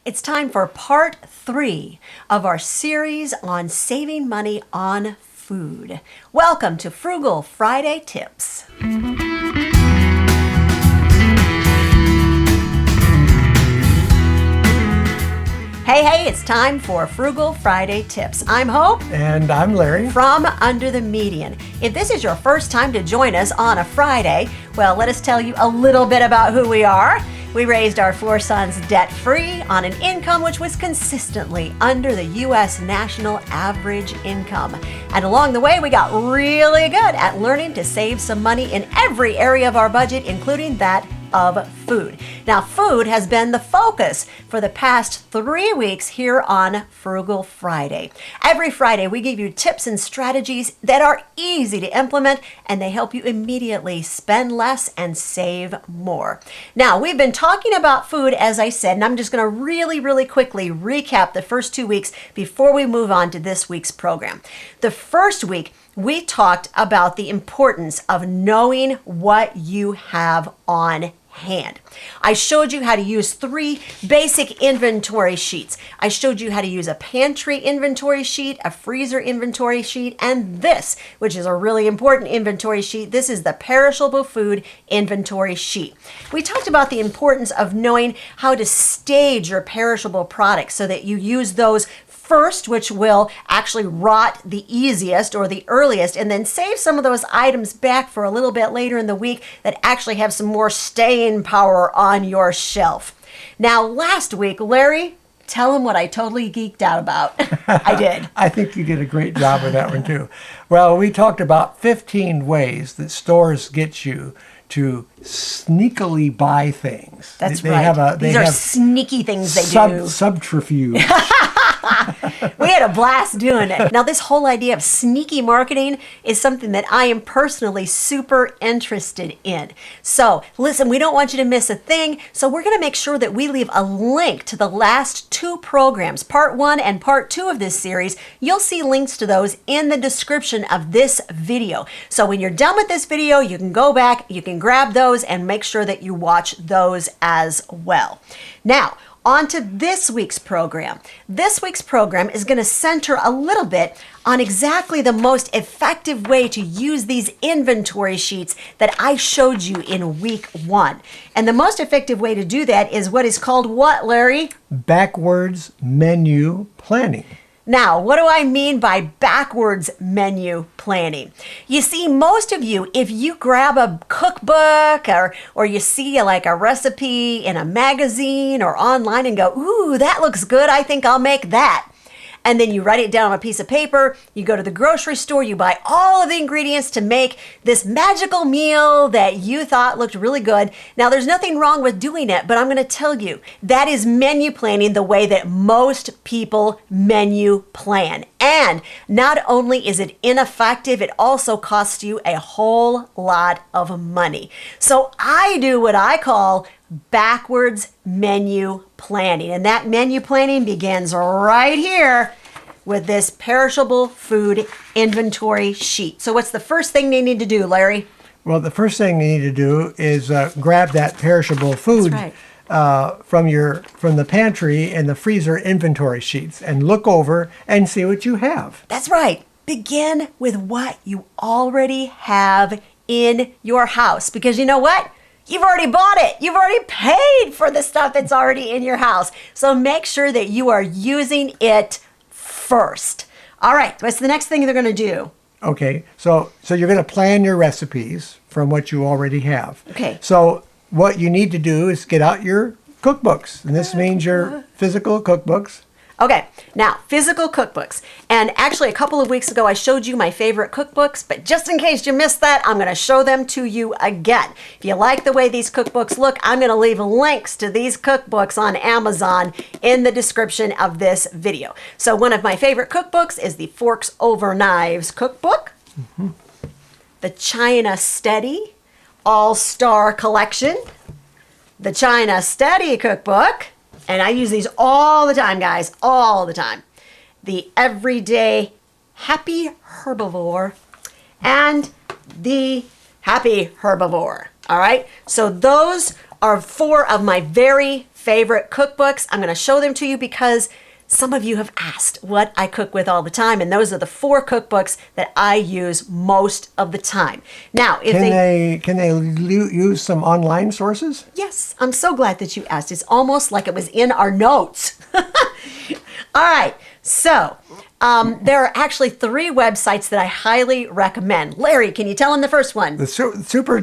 It's time for part 3 of our series on saving money on food. Welcome to Frugal Friday Tips. Hey, it's time for Frugal Friday Tips. I'm Hope. And I'm Larry. From Under the Median. If this is your first time to join us on a Friday, well, let us tell you a little bit about who we are. We raised our 4 sons debt-free on an income which was consistently under the U.S. national average income. And along the way, we got really good at learning to save some money in every area of our budget, including that of food. Now, food has been the focus for the past 3 weeks here on Frugal Friday. Every Friday, we give you tips and strategies that are easy to implement, and they help you immediately spend less and save more. Now, we've been talking about food, as I said, and I'm just going to really quickly recap the first 2 weeks before we move on to this week's program. The first week, we talked about the importance of knowing what you have on hand. I showed you how to use 3 basic inventory sheets. I showed you how to use a pantry inventory sheet, a freezer inventory sheet, and this, which is a really important inventory sheet. This is the perishable food inventory sheet. We talked about the importance of knowing how to stage your perishable products so that you use those first, which will actually rot the easiest or the earliest, and then save some of those items back for a little bit later in the week that actually have some more staying power on your shelf. Now, last week, Larry, tell him what I totally geeked out about. I did. I think you did a great job with that one, too. Well, we talked about 15 ways that stores get you to sneakily buy things. That's right. These are sneaky things they do. Subterfuge. We had a blast doing it. Now, this whole idea of sneaky marketing is something that I am personally super interested in. So, listen, we don't want you to miss a thing. So we're going to make sure that we leave a link to the last 2 programs, part 1 and part 2 of this series. You'll see links to those in the description of this video. So when you're done with this video, you can go back, you can grab those and make sure that you watch those as well. Now, on to this week's program. This week's program is going to center a little bit on exactly the most effective way to use these inventory sheets that I showed you in week 1. And the most effective way to do that is what is called what, Larry? Backwards menu planning. Now, what do I mean by backwards menu planning? You see, most of you, if you grab a cookbook or you see like a recipe in a magazine or online and go, ooh, that looks good, I think I'll make that. And then you write it down on a piece of paper, you go to the grocery store, you buy all of the ingredients to make this magical meal that you thought looked really good. Now, there's nothing wrong with doing it, but I'm going to tell you, that is menu planning the way that most people menu plan. And not only is it ineffective, it also costs you a whole lot of money. So I do what I call backwards menu planning. And that menu planning begins right here with this perishable food inventory sheet. So what's the first thing they need to do, Larry? Well, the first thing you need to do is grab that perishable food from the pantry and the freezer inventory sheets and look over and see what you have. That's right. Begin with what you already have in your house, because you know what? You've already bought it. You've already paid for the stuff that's already in your house. So make sure that you are using it first. All right, what's the next thing they're going to do? Okay, so you're going to plan your recipes from what you already have. Okay. So what you need to do is get out your cookbooks, and this means your physical cookbooks. Okay, now, physical cookbooks. And actually, a couple of weeks ago, I showed you my favorite cookbooks, but just in case you missed that, I'm going to show them to you again. If you like the way these cookbooks look, I'm going to leave links to these cookbooks on Amazon in the description of this video. So one of my favorite cookbooks is the Forks Over Knives cookbook, the China Steady All-Star Collection, the China Steady cookbook, and I use these all the time, guys, all the time. The Everyday Happy Herbivore and the Happy Herbivore. All right. So those are 4 of my very favorite cookbooks. I'm going to show them to you because some of you have asked what I cook with all the time, and those are the 4 cookbooks that I use most of the time. Now, if can they use some online sources? Yes, I'm so glad that you asked. It's almost like it was in our notes. All right, so there are actually 3 websites that I highly recommend. Larry, can you tell him the first one? The super.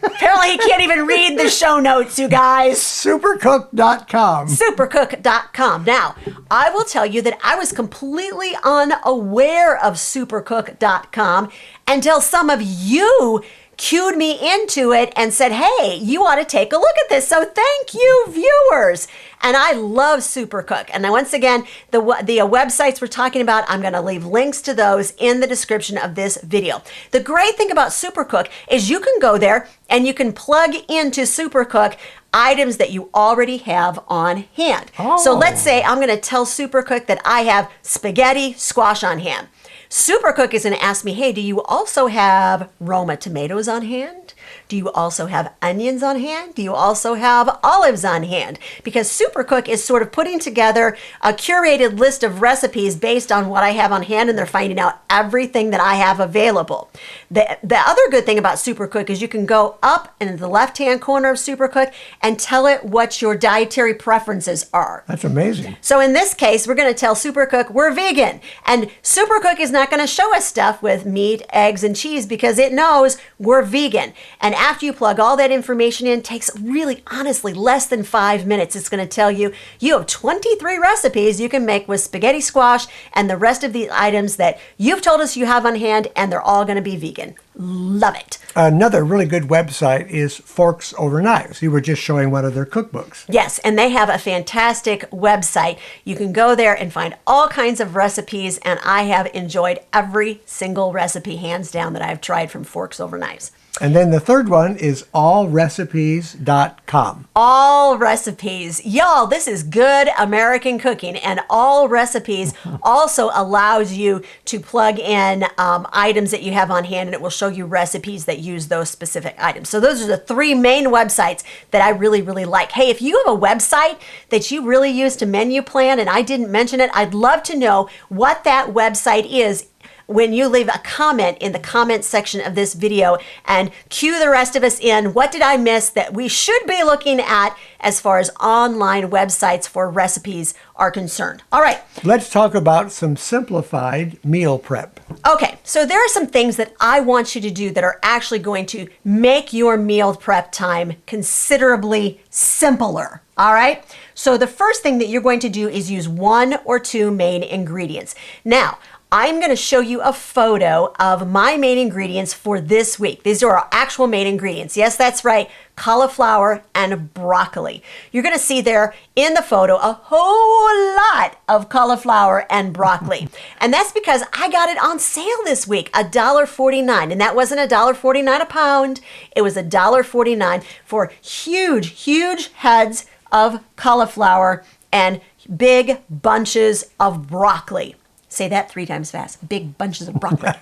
Apparently he can't even read the show notes, you guys. Supercook.com. Supercook.com. Now, I will tell you that I was completely unaware of supercook.com until some of you cued me into it and said, hey, you ought to take a look at this. So thank you, viewers. And I love Supercook. And once again, the websites we're talking about, I'm going to leave links to those in the description of this video. The great thing about Supercook is you can go there and you can plug into Supercook items that you already have on hand. Oh. So let's say I'm going to tell Supercook that I have spaghetti squash on hand. Supercook is going to ask me, hey, do you also have Roma tomatoes on hand? Do you also have onions on hand? Do you also have olives on hand? Because Supercook is sort of putting together a curated list of recipes based on what I have on hand, and they're finding out everything that I have available. The other good thing about Supercook is you can go up in the left-hand corner of Supercook and tell it what your dietary preferences are. That's amazing. So in this case, we're going to tell Supercook we're vegan. And Supercook is not going to show us stuff with meat, eggs, and cheese because it knows we're vegan. And after you plug all that information in, it takes really, honestly, less than 5 minutes. It's going to tell you you have 23 recipes you can make with spaghetti squash and the rest of the items that you've told us you have on hand, and they're all going to be vegan. Love it. Another really good website is Forks Over Knives. You were just showing one of their cookbooks. Yes, and they have a fantastic website. You can go there and find all kinds of recipes, and I have enjoyed every single recipe, hands down, that I've tried from Forks Over Knives. And then the third one is allrecipes.com. All Recipes. Y'all, this is good American cooking, and All Recipes also allows you to plug in items that you have on hand, and it will show you recipes that use those specific items. So those are the 3 main websites that I really, really like. Hey, if you have a website that you really use to menu plan and I didn't mention it, I'd love to know what that website is when you leave a comment in the comment section of this video, and cue the rest of us in. What did I miss that we should be looking at as far as online websites for recipes are concerned? All right. Let's talk about some simplified meal prep. Okay, so there are some things that I want you to do that are actually going to make your meal prep time considerably simpler. All right. So the first thing that you're going to do is use 1 or 2 main ingredients. Now, I'm going to show you a photo of my main ingredients for this week. These are our actual main ingredients. Yes, that's right. Cauliflower and broccoli. You're going to see there in the photo a whole lot of cauliflower and broccoli. And that's because I got it on sale this week, $1.49. And that wasn't $1.49 a pound. It was $1.49 for huge, huge heads of cauliflower and big bunches of broccoli. Say that 3 times fast. Big bunches of broccoli.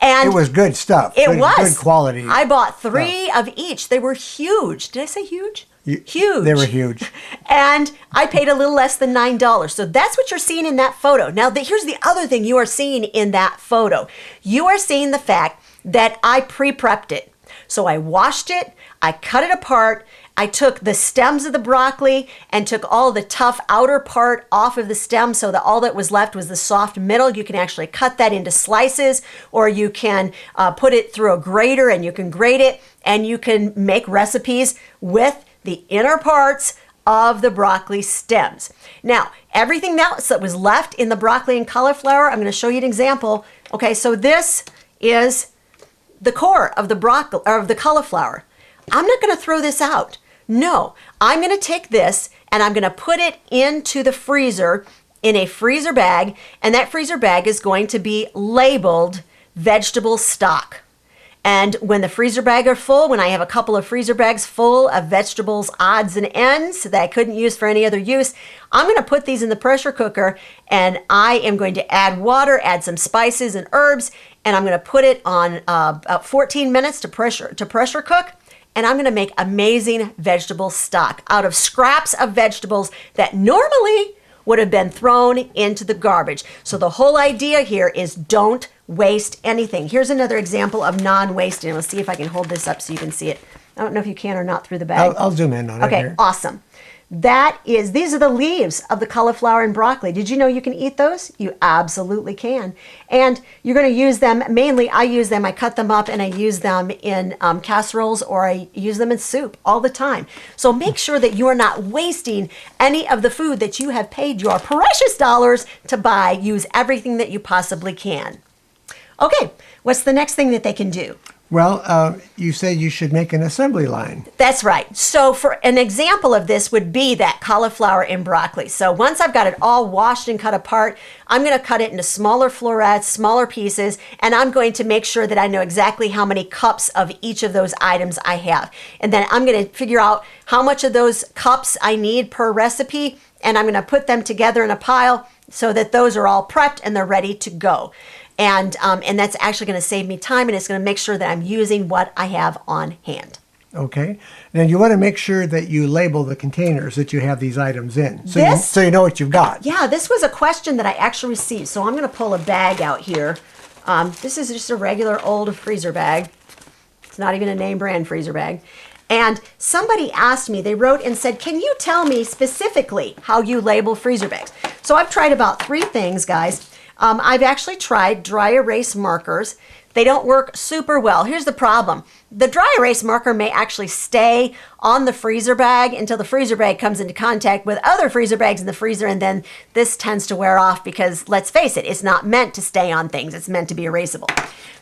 And it was good stuff. It was. Good quality. I bought 3 of each. They were huge. Did I say huge? Huge. They were huge. And I paid a little less than $9. So that's what you're seeing in that photo. Now, here's the other thing you are seeing in that photo. You are seeing the fact that I pre-prepped it. So I washed it. I cut it apart. I took the stems of the broccoli and took all the tough outer part off of the stem so that all that was left was the soft middle. You can actually cut that into slices, or you can put it through a grater and you can grate it, and you can make recipes with the inner parts of the broccoli stems. Now, everything else that was left in the broccoli and cauliflower, I'm going to show you an example. Okay, so this is the core of the broccoli or of the cauliflower. I'm not going to throw this out. No, I'm going to take this and I'm going to put it into the freezer in a freezer bag, and that freezer bag is going to be labeled vegetable stock. And when the freezer bag are full, when I have a couple of freezer bags full of vegetables, odds and ends that I couldn't use for any other use, I'm going to put these in the pressure cooker, and I am going to add water, add some spices and herbs, and I'm going to put it on about 14 minutes to pressure cook. and I'm going to make amazing vegetable stock out of scraps of vegetables that normally would have been thrown into the garbage. So the whole idea here is don't waste anything. Here's another example of non-wasting. Let's see if I can hold this up so you can see it. I don't know if you can or not through the bag. I'll zoom in on it. Okay, here. awesome. These are the leaves of the cauliflower and broccoli. Did you know you can eat those? You absolutely can. And you're going to use them, mainly I cut them up and I use them in casseroles, or I use them in soup all the time. So make sure that you are not wasting any of the food that you have paid your precious dollars to buy. Use everything that you possibly can. Okay, what's the next thing that they can do? Well, you said you should make an assembly line. That's right. So for an example of this would be that cauliflower and broccoli. So once I've got it all washed and cut apart, I'm going to cut it into smaller florets, smaller pieces, and I'm going to make sure that I know exactly how many cups of each of those items I have. And then I'm going to figure out how much of those cups I need per recipe, and I'm going to put them together in a pile so that those are all prepped and they're ready to go. And that's actually going to save me time, and it's going to make sure that I'm using what I have on hand. Okay. Now you want to make sure that you label the containers that you have these items in, so you know what you've got. Yeah, this was a question that I actually received. So I'm going to pull a bag out here. This is just a regular old freezer bag. It's not even a name brand freezer bag. And somebody asked me, they wrote and said, can you tell me specifically how you label freezer bags? So I've tried about 3 things, guys. I've actually tried dry erase markers. They don't work super well. Here's the problem. The dry erase marker may actually stay on the freezer bag until the freezer bag comes into contact with other freezer bags in the freezer, and then this tends to wear off because, let's face it, it's not meant to stay on things. It's meant to be erasable.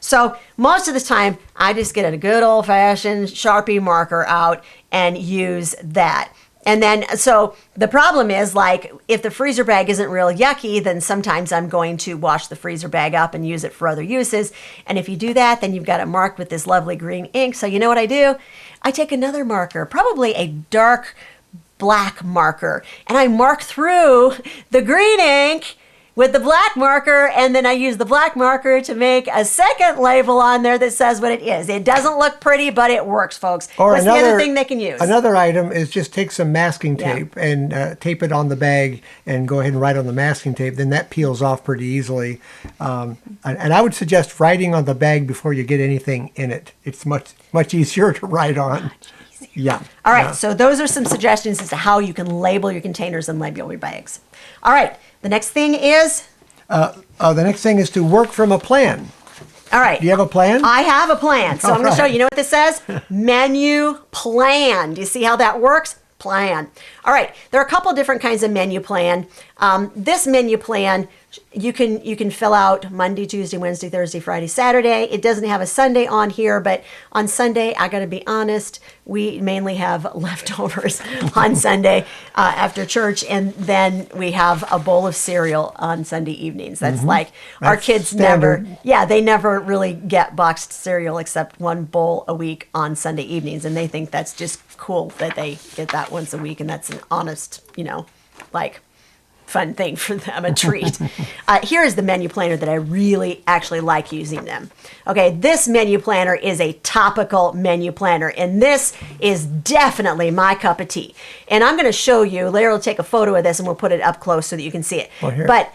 So most of the time, I just get a good old-fashioned Sharpie marker out and use that. And then, so the problem is, like, if the freezer bag isn't real yucky, then sometimes I'm going to wash the freezer bag up and use it for other uses. And if you do that, then you've got it marked with this lovely green ink. So you know what I do? I take another marker, probably a dark black marker, and I mark through the green ink with the black marker, and then I use the black marker to make a second label on there that says what it is. It doesn't look pretty, but it works, folks. Or What's the other thing they can use? Another item is just take some masking tape and tape it on the bag and go ahead and write on the masking tape. Then that peels off pretty easily. And I would suggest writing on the bag before you get anything in it. It's much easier to write on. Yeah. All right, so those are some suggestions as to how you can label your containers and label your bags. All right, the next thing is? The next thing is to work from a plan. All right. Do you have a plan? I have a plan. So I'm going to show you. You know what this says? Menu plan. Do you see how that works? Plan. All right. There are a couple different kinds of menu plan. This menu plan, you can fill out Monday, Tuesday, Wednesday, Thursday, Friday, Saturday. It doesn't have a Sunday on here, but on Sunday, I got to be honest, we mainly have leftovers on Sunday after church, and then we have a bowl of cereal on Sunday evenings. That's our kids standard. they never really get boxed cereal except one bowl a week on Sunday evenings, and they think that's just cool that they get that once a week, and that's an honest, fun thing for them, a treat. Here is the menu planner that I really actually like using them. Okay, this menu planner is a topical menu planner, and this is definitely my cup of tea. And I'm going to show you, Larry will take a photo of this and we'll put it up close so that you can see it. Well, here. But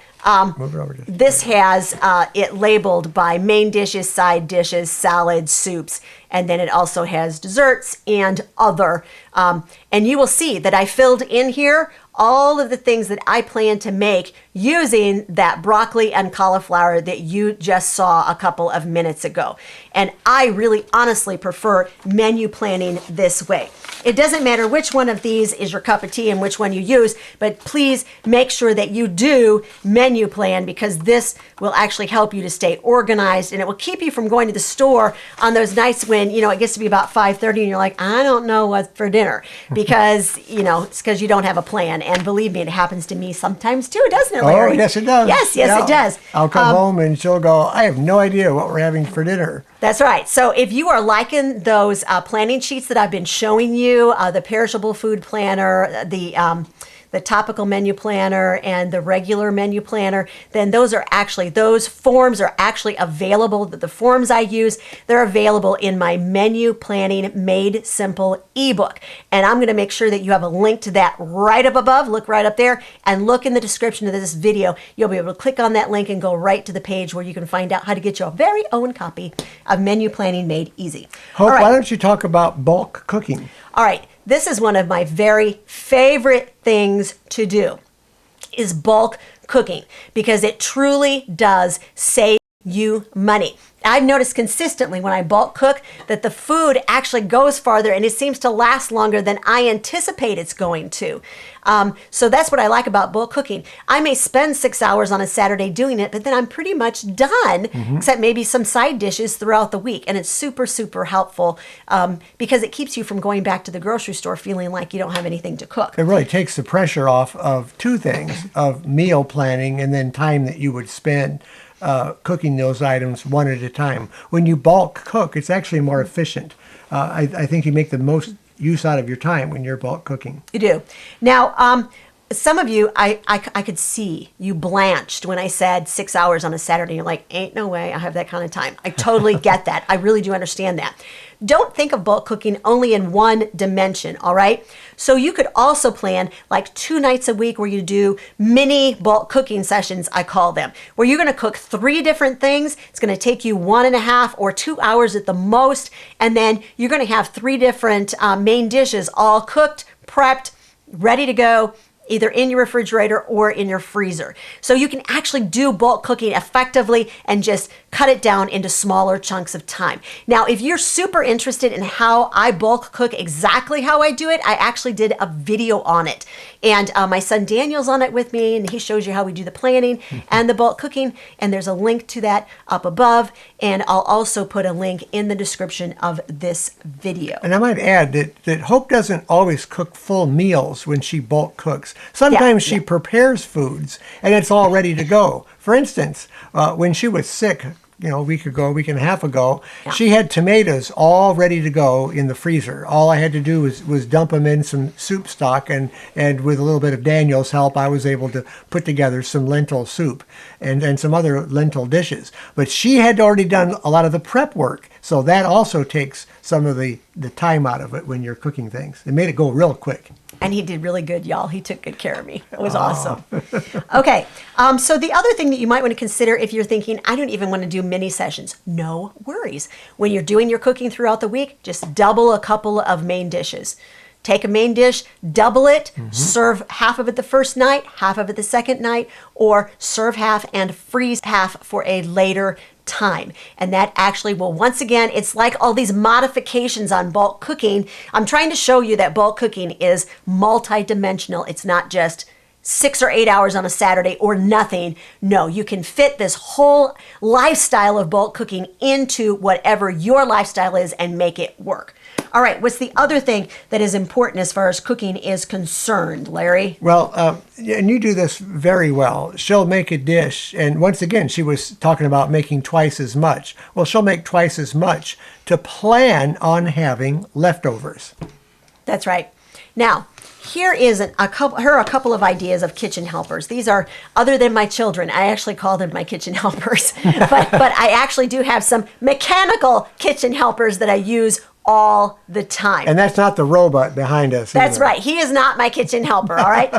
Move it over just this has it labeled by main dishes, side dishes, salads, soups, and then it also has desserts and other. And you will see that I filled in here all of the things that I plan to make using that broccoli and cauliflower that you just saw a couple of minutes ago. And I really honestly prefer menu planning this way. It doesn't matter which one of these is your cup of tea and which one you use, but please make sure that you do menu plan, because this will actually help you to stay organized, and it will keep you from going to the store on those nights when, it gets to be about 5:30 and you're like, I don't know what's for dinner, because, it's because you don't have a plan. And believe me, it happens to me sometimes too, doesn't it, Larry? Oh, yes, it does. Yes, it does. I'll come home and she'll go, I have no idea what we're having for dinner. That's right. So if you are liking those planning sheets that I've been showing you, the perishable food planner, the the topical menu planner and the regular menu planner, then those forms are actually available. The forms I use, they're available in my Menu Planning Made Simple ebook. And I'm going to make sure that you have a link to that right up above. Look right up there and look in the description of this video. You'll be able to click on that link and go right to the page where you can find out how to get your very own copy of Menu Planning Made Easy. Hope, All right. why don't you talk about bulk cooking? All right. This is one of my very favorite things to do is bulk cooking because it truly does save you money. I've noticed consistently when I bulk cook that the food actually goes farther and it seems to last longer than I anticipate it's going to. So that's what I like about bulk cooking. I may spend 6 hours on a Saturday doing it, but then I'm pretty much done, except maybe some side dishes throughout the week. And it's super, super helpful because it keeps you from going back to the grocery store feeling like you don't have anything to cook. It really takes the pressure off of two things, of meal planning and then time that you would spend cooking those items one at a time. When you bulk cook, it's actually more efficient. I think you make the most use out of your time when you're bulk cooking. You do. Now, some of you, I could see you blanched when I said 6 hours on a Saturday. You're like, ain't no way I have that kind of time. I totally get that. I really do understand that. Don't think of bulk cooking only in one dimension, all right? So you could also plan like 2 nights a week where you do mini bulk cooking sessions, I call them, where you're gonna cook 3 different things. It's gonna take you 1.5 or 2 hours at the most, and then you're gonna have 3 different main dishes all cooked, prepped, ready to go, either in your refrigerator or in your freezer. So you can actually do bulk cooking effectively and just cut it down into smaller chunks of time. Now, if you're super interested in how I bulk cook, exactly how I do it, I actually did a video on it. And my son Daniel's on it with me, and he shows you how we do the planning and the bulk cooking. And there's a link to that up above. And I'll also put a link in the description of this video. And I might add that Hope doesn't always cook full meals when she bulk cooks. Sometimes she prepares foods and it's all ready to go. For instance, when she was sick, a week and a half ago, she had tomatoes all ready to go in the freezer. All I had to do was dump them in some soup stock, and with a little bit of Daniel's help, I was able to put together some lentil soup and some other lentil dishes. But she had already done a lot of the prep work, so that also takes some of the time out of it when you're cooking things. It made it go real quick. And he did really good, y'all. He took good care of me. It was awesome. Okay, so the other thing that you might want to consider if you're thinking, I don't even want to do mini sessions, no worries. When you're doing your cooking throughout the week, just double a couple of main dishes. Take a main dish, double it, serve half of it the first night, half of it the second night, or serve half and freeze half for a later time. And that actually will, once again, it's like all these modifications on bulk cooking. I'm trying to show you that bulk cooking is multi-dimensional. It's not just 6 or 8 hours on a Saturday or nothing. No, you can fit this whole lifestyle of bulk cooking into whatever your lifestyle is and make it work. All right, what's the other thing that is important as far as cooking is concerned, Larry? Well, and you do this very well. She'll make a dish, and once again, she was talking about making twice as much. Well, she'll make twice as much to plan on having leftovers. That's right. Now, here is a couple of ideas of kitchen helpers. These are, other than my children, I actually call them my kitchen helpers, but I actually do have some mechanical kitchen helpers that I use all the time. And that's not the robot behind us. That's either. right. He is not my kitchen helper, all right?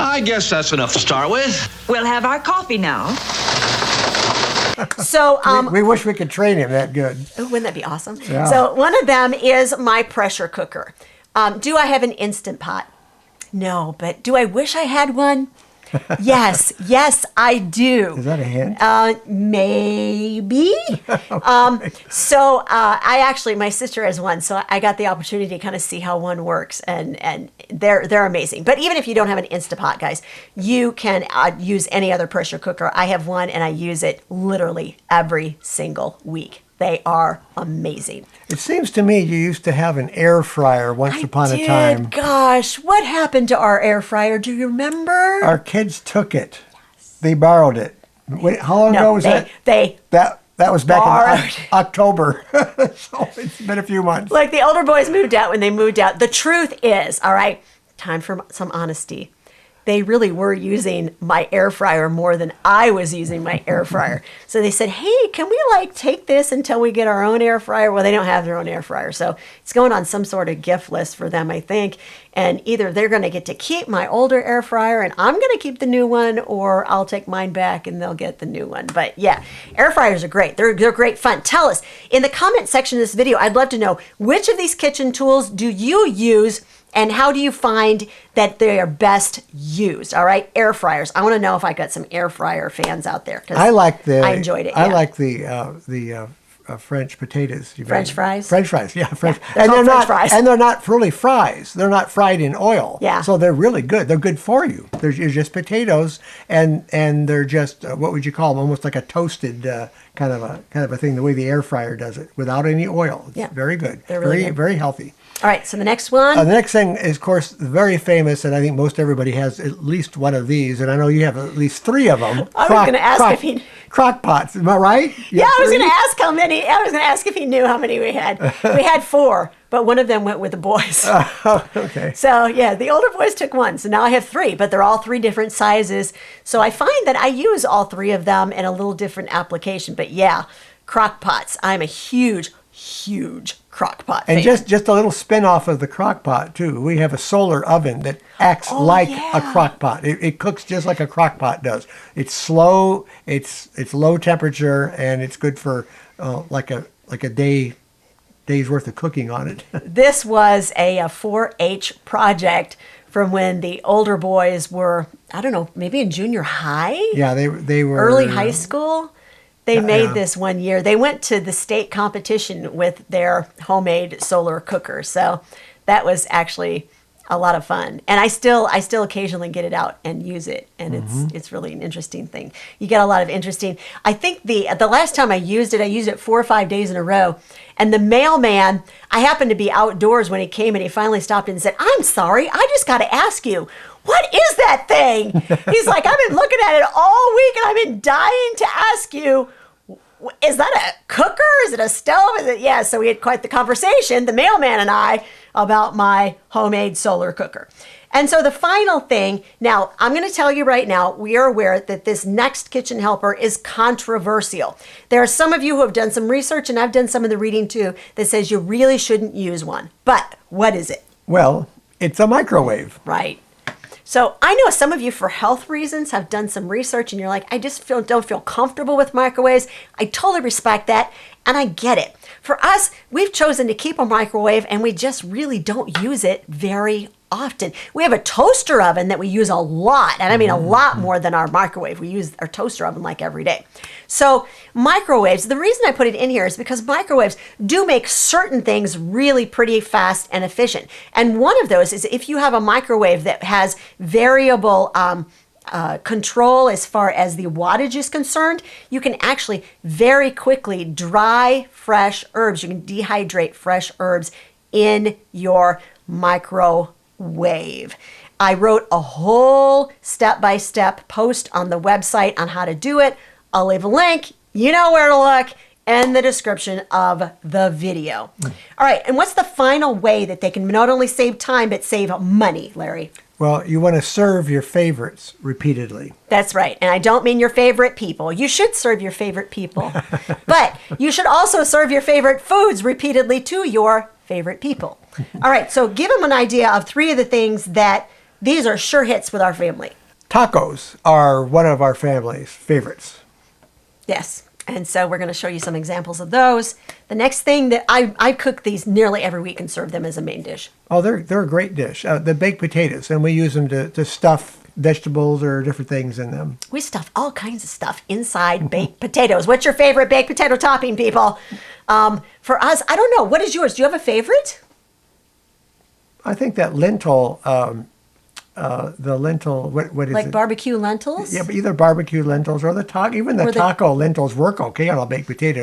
I guess that's enough to start with. We'll have our coffee now. So we wish we could train him that good. wouldn't that be awesome? Yeah. So one of them is my pressure cooker. Do I have an Instant Pot? No, but do I wish I had one? Yes, I do. Is that a hint? Maybe. So I actually, my sister has one, so I got the opportunity to kind of see how one works, and they're amazing. But even if you don't have an Instapot, guys, you can use any other pressure cooker. I have one, and I use it literally every single week. They are amazing. It seems to me you used to have an air fryer once upon a time. Gosh, what happened to our air fryer? Do you remember? Our kids took it. Yes. They borrowed it. Wait, how long ago was that? That was back in October. So it's been a few months. Like the older boys moved out when they moved out. The truth is, all right, time for some honesty. They really were using my air fryer more than I was using my air fryer. So they said, hey, can we take this until we get our own air fryer? Well, they don't have their own air fryer. So it's going on some sort of gift list for them, I think. And either they're going to get to keep my older air fryer and I'm going to keep the new one, or I'll take mine back and they'll get the new one. But yeah, air fryers are great. They're great fun. Tell us in the comment section of this video, I'd love to know, which of these kitchen tools do you use? And how do you find that they are best used? All right, air fryers. I want to know if I got some air fryer fans out there. I enjoyed it. Yeah. I like the French potatoes. French fries. French fries, yeah, French. Yeah, and they're not fries. And they're not really fries. They're not fried in oil. Yeah. So they're really good. They're good for you. They're just potatoes, and they're just what would you call them? Almost like a toasted kind of a thing. The way the air fryer does it, without any oil. It's very good. They're really very good. Very healthy. All right, so the next one. The next thing is, of course, very famous, and I think most everybody has at least one of these, and I know you have at least 3 of them. I was going to ask if he... Crock pots, am I right? Yeah, I was going to ask how many. I was going to ask if he knew how many we had. We had 4, but one of them went with the boys. Okay. So, yeah, the older boys took 1. So now I have 3, but they're all 3 different sizes. So I find that I use all 3 of them in a little different application. But yeah, crock pots. I'm a huge crock pot fan. And just a little spin off of the crock pot too. We have a solar oven that acts like a crock pot. It cooks just like a crock pot does. It's slow, it's low temperature, and it's good for like a day's worth of cooking on it. This was a 4-H project from when the older boys were, I don't know, maybe in junior high? Yeah, they were early high school. They made this one year. They went to the state competition with their homemade solar cooker. So that was actually a lot of fun. And I still occasionally get it out and use it. And it's really an interesting thing. You get a lot of interesting. I think the last time I used it 4 or 5 days in a row. And the mailman, I happened to be outdoors when he came, and he finally stopped in and said, I'm sorry, I just got to ask you, what is that thing? He's like, I've been looking at it all week and I've been dying to ask you, is that a cooker? Is it a stove? Is it? Yeah. So we had quite the conversation, the mailman and I, about my homemade solar cooker. And so the final thing, now I'm going to tell you right now, we are aware that this next kitchen helper is controversial. There are some of you who have done some research, and I've done some of the reading too, that says you really shouldn't use one. But what is it? Well, it's a microwave. Right. So I know some of you, for health reasons, have done some research and you're like, I just don't feel comfortable with microwaves. I totally respect that, and I get it. For us, we've chosen to keep a microwave, and we just really don't use it very often. We have a toaster oven that we use a lot, and I mean a lot more than our microwave. We use our toaster oven like every day. So microwaves, the reason I put it in here is because microwaves do make certain things really pretty fast and efficient. And one of those is if you have a microwave that has variable control as far as the wattage is concerned, you can actually very quickly dry fresh herbs. You can dehydrate fresh herbs in your microwave. I wrote a whole step-by-step post on the website on how to do it. I'll leave a link. You know where to look in the description of the video. All right, and what's the final way that they can not only save time but save money, Larry? Well, you want to serve your favorites repeatedly. That's right. And I don't mean your favorite people. You should serve your favorite people. But you should also serve your favorite foods repeatedly to your favorite people. All right, so give them an idea of 3 of the things that these are sure hits with our family. Tacos are one of our family's favorites. Yes. And so we're going to show you some examples of those. The next thing that I cook these nearly every week and serve them as a main dish. Oh, they're a great dish. The baked potatoes, and we use them to stuff vegetables or different things in them. We stuff all kinds of stuff inside baked potatoes. What's your favorite baked potato topping, people? For us, I don't know. What is yours? Do you have a favorite? I think that lentil the lentil. What is Like it? barbecue lentils? Yeah, but either barbecue lentils or the taco. Even the taco lentils work okay on a baked potato.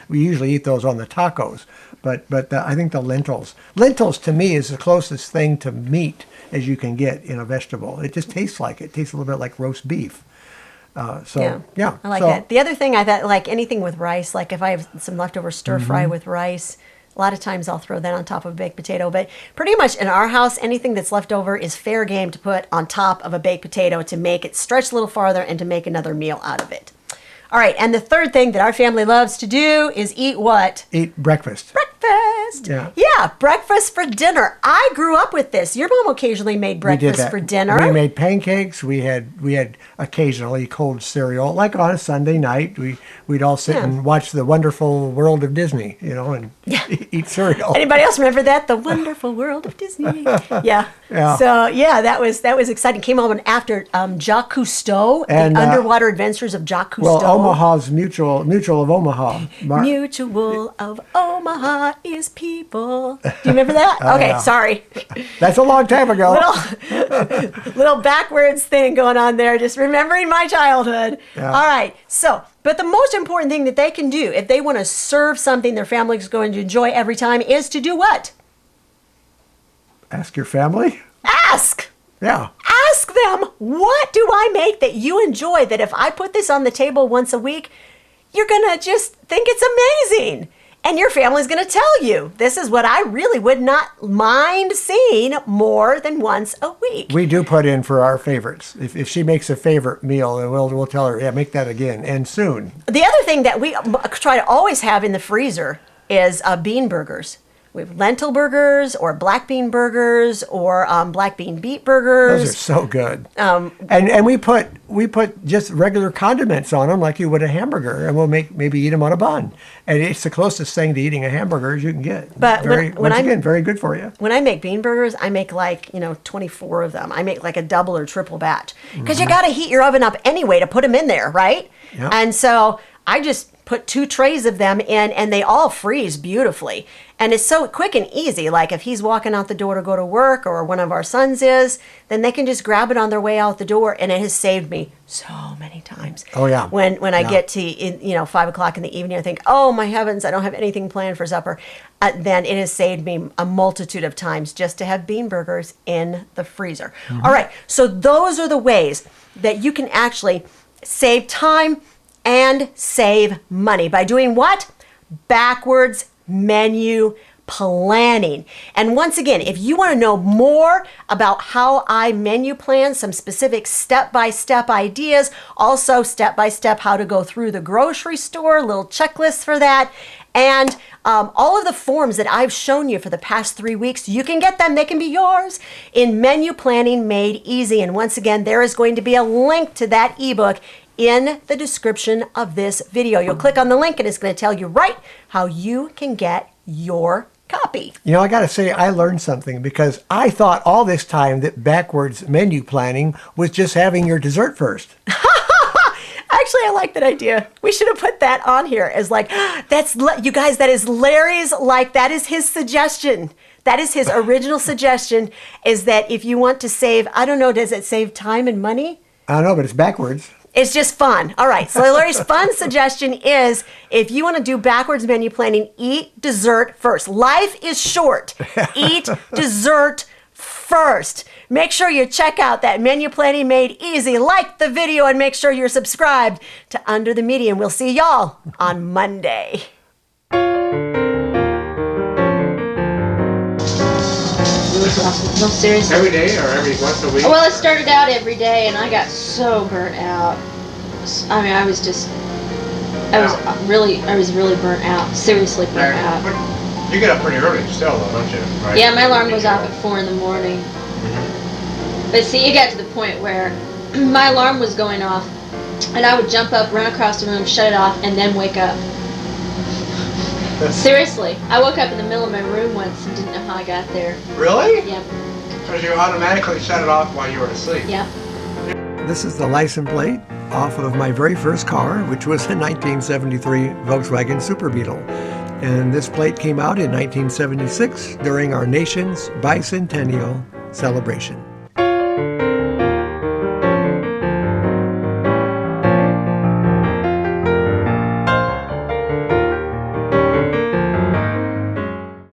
We usually eat those on the tacos, but I think the lentils to me is the closest thing to meat as you can get in a vegetable. It just tastes like it. It tastes a little bit like roast beef. Yeah, I like it. The other thing I thought, like anything with rice, like if I have some leftover stir fry with rice, a lot of times I'll throw that on top of a baked potato. But pretty much in our house, anything that's left over is fair game to put on top of a baked potato to make it stretch a little farther and to make another meal out of it. All right, and the third thing that our family loves to do is eat what? Eat breakfast. Breakfast. Yeah, breakfast for dinner. I grew up with this. Your mom occasionally made breakfast for dinner. We made pancakes. We had occasionally cold cereal. Like on a Sunday night, we'd all sit and watch The Wonderful World of Disney, and eat cereal. Anybody else remember that? The Wonderful World of Disney. Yeah. So that was exciting. Came on after Jacques Cousteau, And, the Underwater Adventures of Jacques Cousteau. Well, Omaha's Mutual of Omaha. Mutual of Omaha is people. Do you remember that? Okay, sorry. That's a long time ago. Little backwards thing going on there, just remembering my childhood. Yeah. All right, but the most important thing that they can do if they want to serve something their family is going to enjoy every time is to do what? Ask your family. Ask. Yeah. Ask them, what do I make that you enjoy, that if I put this on the table once a week, you're going to just think it's amazing. And your family's going to tell you, this is what I really would not mind seeing more than once a week. We do put in for our favorites. If she makes a favorite meal, then we'll tell her, yeah, make that again, and soon. The other thing that we try to always have in the freezer is bean burgers. We have lentil burgers or black bean burgers or black bean beet burgers. Those are so good. And we put just regular condiments on them like you would a hamburger, and we'll maybe eat them on a bun. And it's the closest thing to eating a hamburger as you can get. But very good for you. When I make bean burgers, I make 24 of them. I make like a double or triple batch because you got to heat your oven up anyway to put them in there, right? Yep. And so I just put 2 trays of them in, and they all freeze beautifully. And it's so quick and easy. Like if he's walking out the door to go to work, or one of our sons is, then they can just grab it on their way out the door, and it has saved me so many times. Oh yeah. When I get to 5 o'clock in the evening, I think, oh my heavens, I don't have anything planned for supper. Then it has saved me a multitude of times just to have bean burgers in the freezer. Mm-hmm. All right, so those are the ways that you can actually save time and save money by doing what? Backwards menu planning. And once again, if you want to know more about how I menu plan, some specific step-by-step ideas, also step-by-step how to go through the grocery store, little checklists for that, and all of the forms that I've shown you for the past 3 weeks, you can get them. They can be yours in Menu Planning Made Easy. And once again, there is going to be a link to that ebook in the description of this video. You'll click on the link and it's going to tell you right how you can get your copy. I got to say, I learned something, because I thought all this time that backwards menu planning was just having your dessert first. Actually, I like that idea. We should have put that on here as you guys, that is Larry's, that is his suggestion. That is his original suggestion, is that if you want to save, I don't know, does it save time and money? I don't know, but it's backwards. It's just fun. All right. So Larry's fun suggestion is, if you want to do backwards menu planning, eat dessert first. Life is short. Eat dessert first. Make sure you check out that Menu Planning Made Easy. Like the video and make sure you're subscribed to Under the Median. We'll see y'all on Monday. No, seriously. Every day or every once a week? Well, it started out every day, and I got so burnt out. I mean, I was really burnt out. Seriously burnt out. But you get up pretty early still, though, don't you? Right? Yeah, my alarm goes off at 4 in the morning. But see, it got to the point where my alarm was going off, and I would jump up, run across the room, shut it off, and then wake up. Seriously, I woke up in the middle of my room once and didn't know how I got there. Really? Yep. Because you automatically shut it off while you were asleep. Yep. This is the license plate off of my very first car, which was a 1973 Volkswagen Super Beetle. And this plate came out in 1976 during our nation's bicentennial celebration.